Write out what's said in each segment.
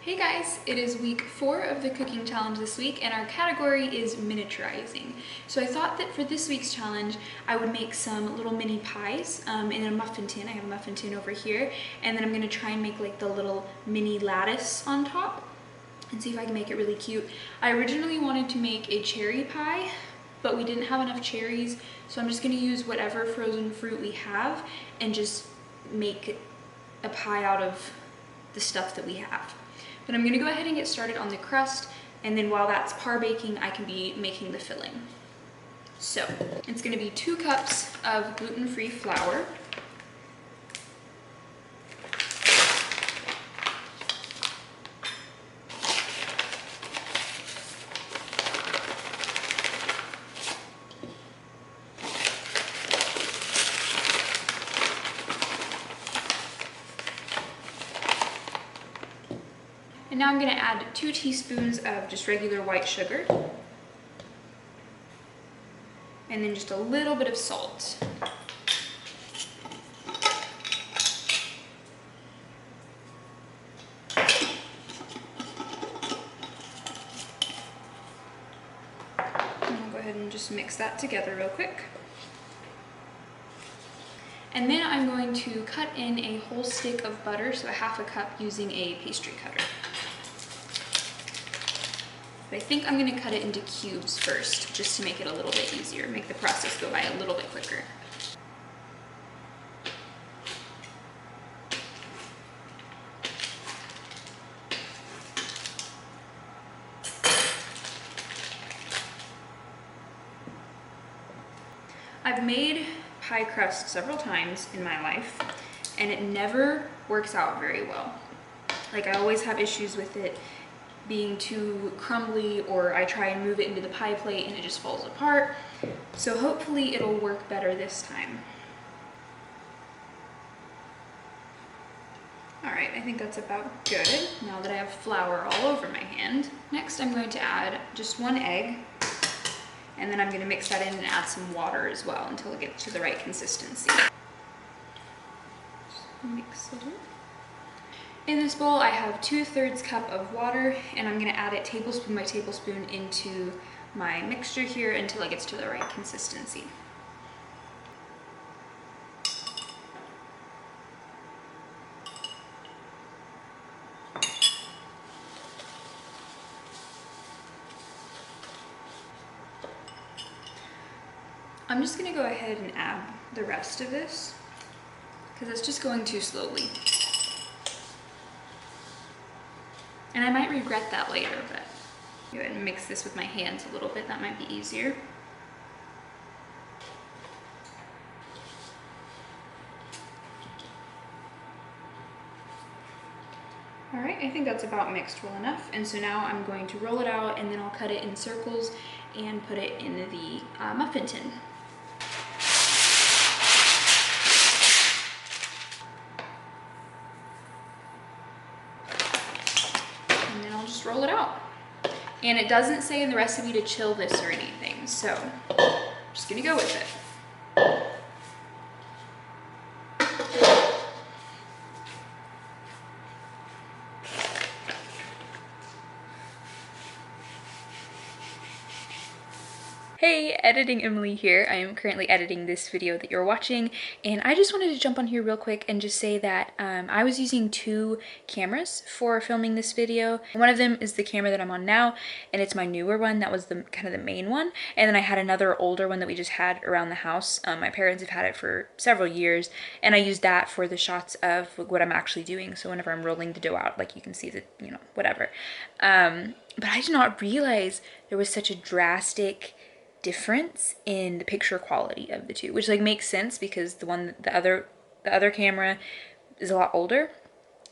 Hey guys, it is week 4 of the cooking challenge this week and our category is miniaturizing. So I thought that for this week's challenge I would make some little mini pies in a muffin tin. I have a muffin tin over here, and then I'm going to try and make like the little mini lattice on top and see if I can make it really cute. I originally wanted to make a cherry pie, but we didn't have enough cherries, so I'm just going to use whatever frozen fruit we have and just make a pie out of the stuff that we have. But I'm gonna go ahead and get started on the crust, and then while that's par baking, I can be making the filling. So it's gonna be 2 cups of gluten-free flour, and now I'm gonna add 2 teaspoons of just regular white sugar, and then just a little bit of salt. And I'll go ahead and just mix that together real quick. And then I'm going to cut in a whole stick of butter, so a half a cup, using a pastry cutter. But I think I'm going to cut it into cubes first, just to make it a little bit easier, make the process go by a little bit quicker. I've made pie crust several times in my life, and it never works out very well. Like, I always have issues with it being too crumbly, or I try and move it into the pie plate and it just falls apart. So hopefully it'll work better this time. Alright, I think that's about good now that I have flour all over my hand. Next I'm going to add just 1 egg, and then I'm going to mix that in and add some water as well until it gets to the right consistency. Just mix it in. In this bowl I have 2/3 cup of water, and I'm going to add it tablespoon by tablespoon into my mixture here until it gets to the right consistency. I'm just going to go ahead and add the rest of this because it's just going too slowly. And I might regret that later, but go ahead and mix this with my hands a little bit. That might be easier. All right, I think that's about mixed well enough. And so now I'm going to roll it out, and then I'll cut it in circles and put it in the muffin tin. And then I'll just roll it out. And it doesn't say in the recipe to chill this or anything, so I'm just gonna go with it. Hey, Editing Emily here. I am currently editing this video that you're watching, and I just wanted to jump on here real quick and just say that I was using 2 cameras for filming this video. One of them is the camera that I'm on now, and it's my newer one. That was the kind of the main one. And then I had another older one that we just had around the house. My parents have had it for several years, and I used that for the shots of what I'm actually doing. So whenever I'm rolling the dough out, like you can see the, whatever. But I did not realize there was such a drastic difference in the picture quality of the 2, which like makes sense because the other camera is a lot older,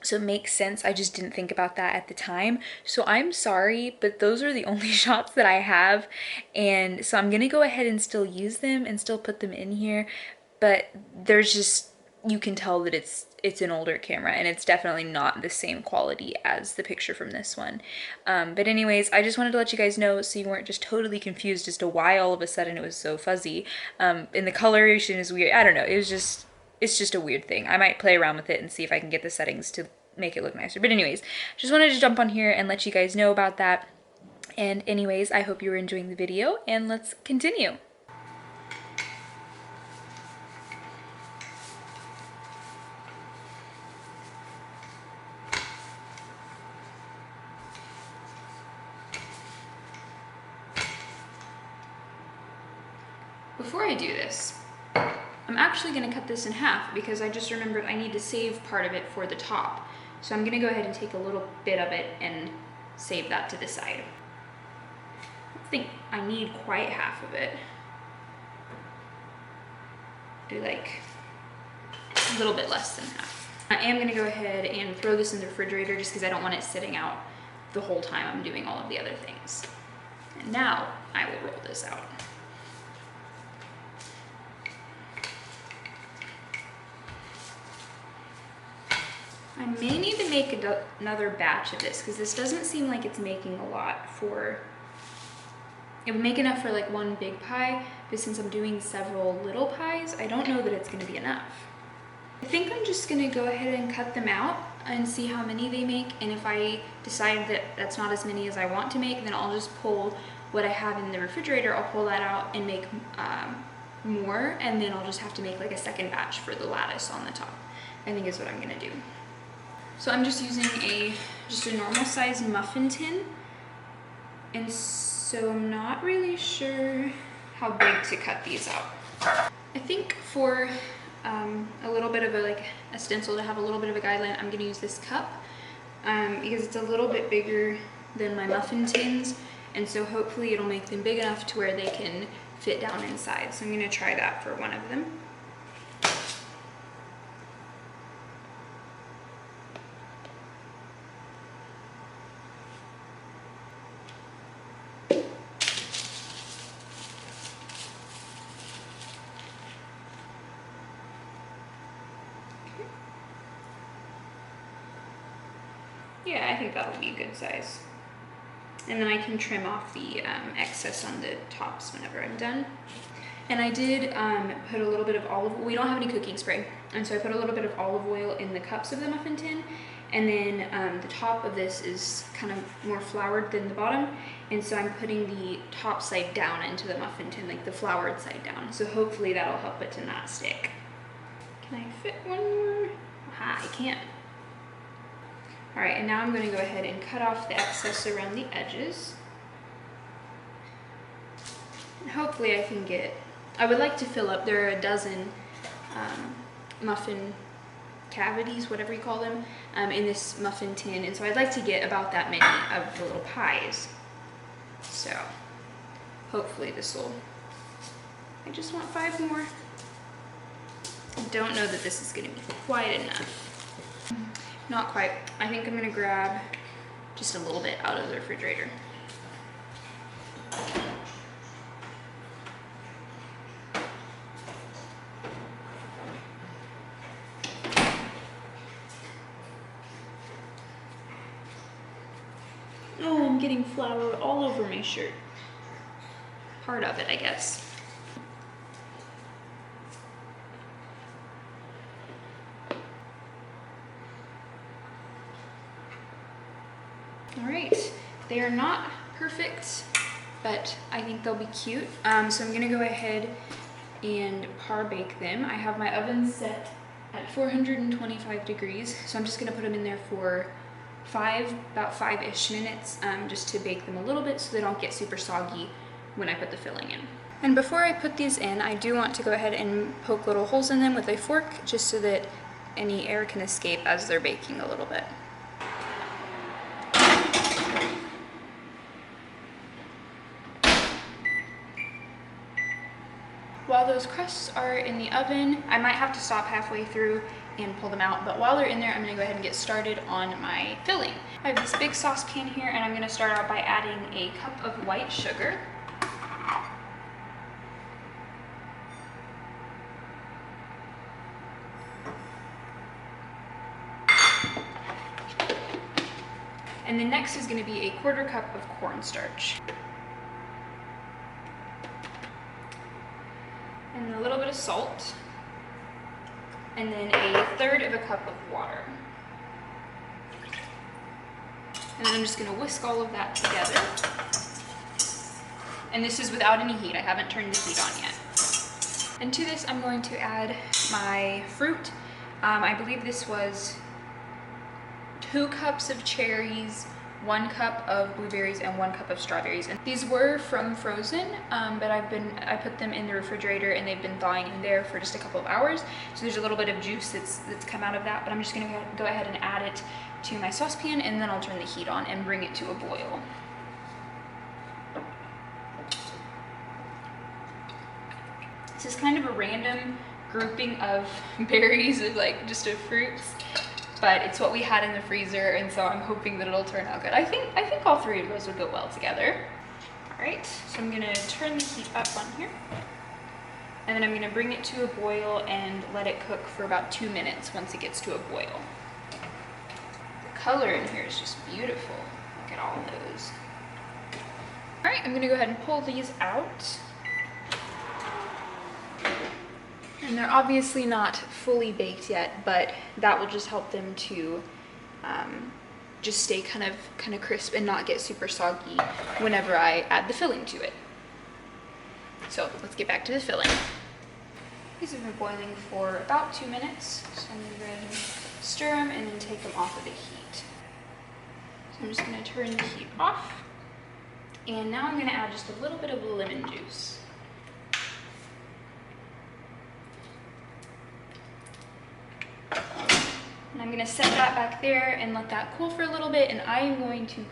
so it makes sense. I just didn't think about that at the time, so I'm sorry, but those are the only shots that I have, and so I'm gonna go ahead and still use them and still put them in here, but there's just, you can tell that it's an older camera, and it's definitely not the same quality as the picture from this one. But anyways, I just wanted to let you guys know so you weren't just totally confused as to why all of a sudden it was so fuzzy. And the coloration is weird. I don't know. It's just a weird thing. I might play around with it and see if I can get the settings to make it look nicer. But anyways, just wanted to jump on here and let you guys know about that. And anyways, I hope you were enjoying the video, and let's continue. Before I do this, I'm actually going to cut this in half because I just remembered I need to save part of it for the top. So I'm going to go ahead and take a little bit of it and save that to the side. I don't think I need quite half of it. Do like a little bit less than half. I am going to go ahead and throw this in the refrigerator just because I don't want it sitting out the whole time I'm doing all of the other things. And now I will roll this out. I may need to make another batch of this because this doesn't seem like it's making a lot for, it would make enough for like one big pie, but since I'm doing several little pies, I don't know that it's gonna be enough. I think I'm just gonna go ahead and cut them out and see how many they make, and if I decide that that's not as many as I want to make, then I'll just pull what I have in the refrigerator, I'll pull that out and make more, and then I'll just have to make like a second batch for the lattice on the top, I think is what I'm gonna do. So I'm just using just a normal size muffin tin, and so I'm not really sure how big to cut these out. I think for a little bit of a stencil to have a little bit of a guideline, I'm gonna use this cup because it's a little bit bigger than my muffin tins, and so hopefully it'll make them big enough to where they can fit down inside. So I'm gonna try that for one of them. Yeah, I think that'll be a good size. And then I can trim off the excess on the tops whenever I'm done. And I did put a little bit of olive oil. We don't have any cooking spray, and so I put a little bit of olive oil in the cups of the muffin tin. And then the top of this is kind of more floured than the bottom, and so I'm putting the top side down into the muffin tin, like the floured side down. So hopefully that'll help it to not stick. Can I fit one more? Aha, I can't. All right, and now I'm gonna go ahead and cut off the excess around the edges. And hopefully I can get, I would like to fill up, there are a dozen muffin cavities, whatever you call them, in this muffin tin, and so I'd like to get about that many of the little pies. So hopefully this will, I just want 5 more. I don't know that this is gonna be quite enough. Not quite. I think I'm gonna grab just a little bit out of the refrigerator. Oh, I'm getting flour all over my shirt. Part of it, I guess. All right, they are not perfect, but I think they'll be cute. So I'm gonna go ahead and par bake them. I have my oven set at 425 degrees, so I'm just gonna put them in there for about 5-ish minutes, just to bake them a little bit so they don't get super soggy when I put the filling in. And before I put these in, I do want to go ahead and poke little holes in them with a fork, just so that any air can escape as they're baking a little bit. While those crusts are in the oven, I might have to stop halfway through and pull them out, but while they're in there, I'm gonna go ahead and get started on my filling. I have this big saucepan here, and I'm gonna start out by adding a cup of white sugar. And then next is gonna be a 1/4 cup of cornstarch. And a little bit of salt, and then a 1/3 of a cup of water. And then I'm just gonna whisk all of that together. And this is without any heat. I haven't turned the heat on yet. And to this, I'm going to add my fruit. I believe this was 2 cups of cherries, 1 cup of blueberries, and 1 cup of strawberries. And these were from frozen, but I put them in the refrigerator and they've been thawing in there for just a couple of hours. So there's a little bit of juice that's come out of that, but I'm just gonna go ahead and add it to my saucepan, and then I'll turn the heat on and bring it to a boil. This is kind of a random grouping of berries, of like just of fruits, but it's what we had in the freezer, and so I'm hoping that it'll turn out good. I think all 3 of those would go well together. All right, so I'm gonna turn the heat up on here, and then I'm gonna bring it to a boil and let it cook for about 2 minutes once it gets to a boil. The color in here is just beautiful. Look at all those. All right, I'm gonna go ahead and pull these out. And they're obviously not fully baked yet, but that will just help them to just stay kind of crisp and not get super soggy whenever I add the filling to it. So let's get back to the filling. These have been boiling for about 2 minutes, so I'm gonna go ahead and stir them and then take them off of the heat. So I'm just gonna turn the heat off, and now I'm gonna add just a little bit of lemon juice. And I'm gonna set that back there and let that cool for a little bit, and I am going to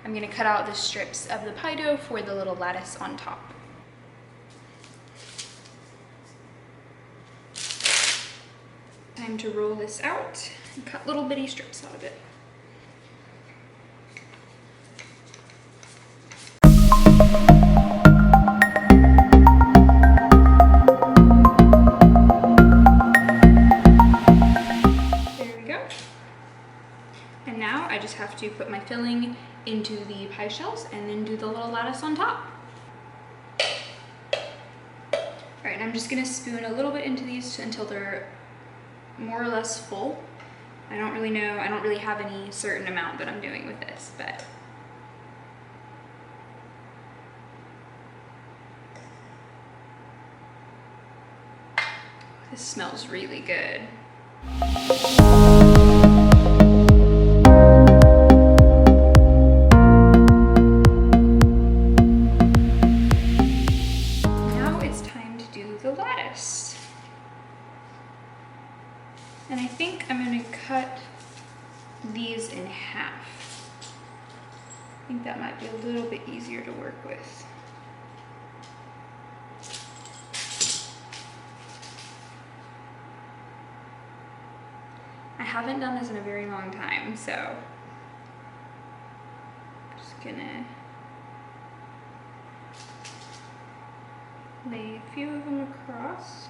I'm gonna cut out the strips of the pie dough for the little lattice on top. Time to roll this out and cut little bitty strips out of it. Have to put my filling into the pie shells and then do the little lattice on top. All right, I'm just gonna spoon a little bit into these until they're more or less full. I don't really know, I don't really have any certain amount that I'm doing with this, but this smells really good. And I think I'm going to cut these in half. I think that might be a little bit easier to work with. I haven't done this in a very long time, so I'm just gonna lay a few of them across.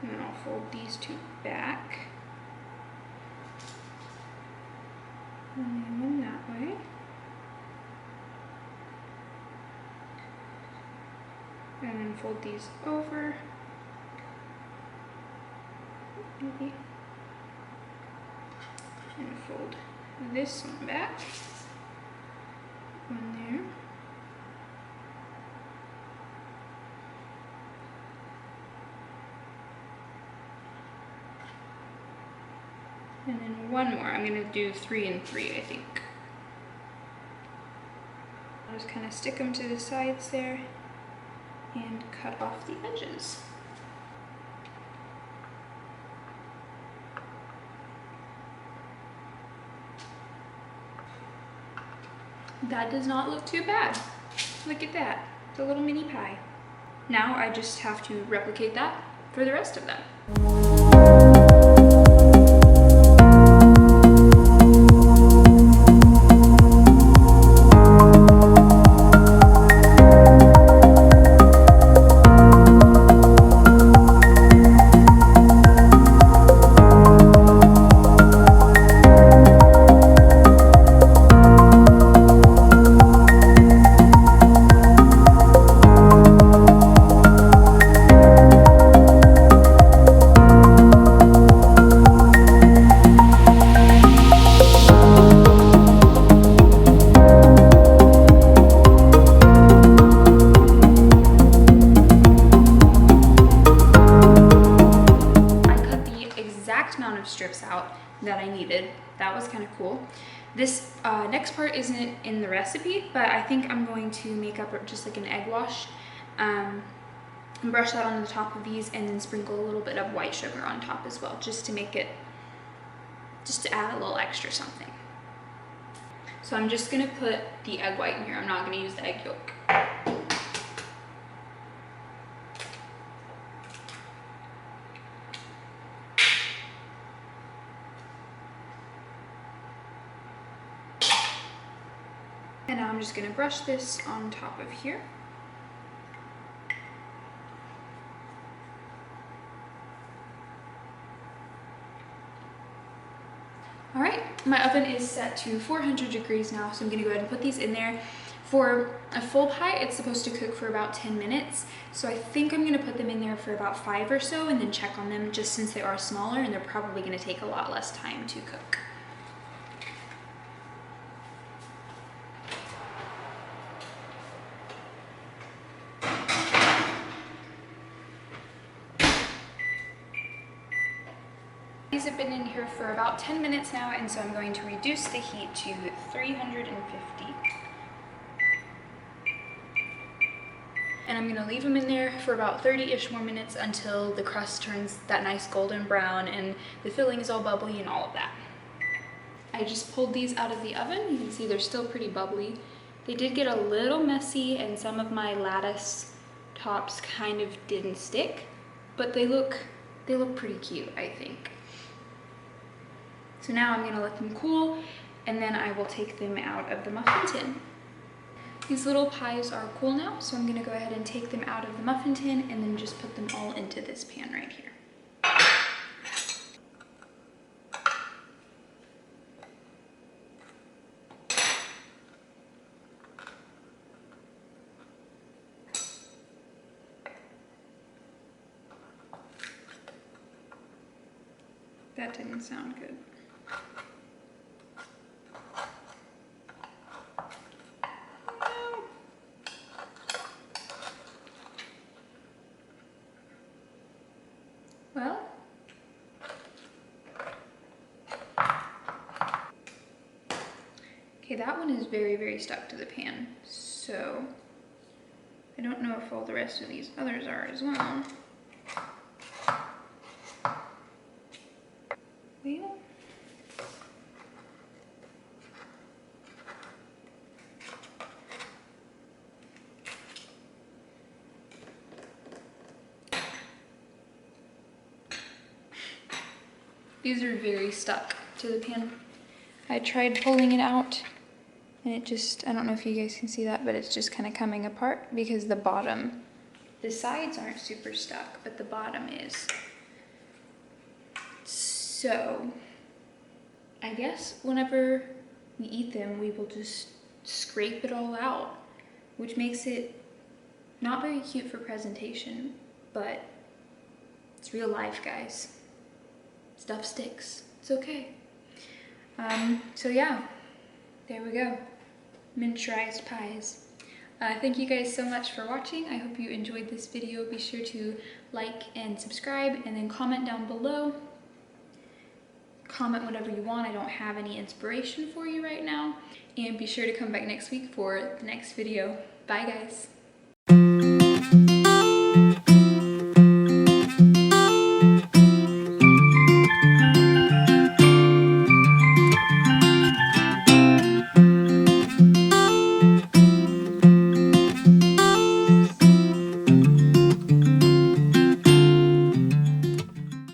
And then I'll fold these 2 back. And then one that way. And then fold these over. Maybe. And fold this one back. One there. And then one more. I'm going to do 3 and 3, I think. I'll just kind of stick them to the sides there and cut off the edges. That does not look too bad. Look at that. It's a little mini pie. Now I just have to replicate that for the rest of them. sprinkle. This next part isn't in the recipe, but I think I'm going to make up just like an egg wash. And brush that on the top of these and then sprinkle a little bit of white sugar on top as well, just to make it, just to add a little extra something. So I'm just gonna put the egg white in here. I'm not gonna use the egg yolk. And now I'm just gonna brush this on top of here. All right, my oven is set to 400 degrees now, so I'm gonna go ahead and put these in there. For a full pie, it's supposed to cook for about 10 minutes. So I think I'm gonna put them in there for about 5 or so and then check on them, just since they are smaller and they're probably gonna take a lot less time to cook. These have been in here for about 10 minutes now, and so I'm going to reduce the heat to 350. And I'm gonna leave them in there for about 30-ish more minutes until the crust turns that nice golden brown and the filling is all bubbly and all of that. I just pulled these out of the oven. You can see they're still pretty bubbly. They did get a little messy and some of my lattice tops kind of didn't stick, but they look pretty cute, I think. So now I'm gonna let them cool and then I will take them out of the muffin tin. These little pies are cool now, so I'm gonna go ahead and take them out of the muffin tin and then just put them all into this pan right here. That didn't sound good. Well, okay, that one is very, very stuck to the pan. So I don't know if all the rest of these others are as well. Well, these are very stuck to the pan. I tried pulling it out and it just, I don't know if you guys can see that, but it's just kind of coming apart because the bottom, the sides aren't super stuck, but the bottom is. So I guess whenever we eat them, we will just scrape it all out, which makes it not very cute for presentation, but it's real life, guys. Stuff sticks. It's okay. So yeah, there we go. Miniaturized pies. Thank you guys so much for watching. I hope you enjoyed this video. Be sure to like and subscribe and then comment down below. Comment whatever you want. I don't have any inspiration for you right now. And be sure to come back next week for the next video. Bye guys.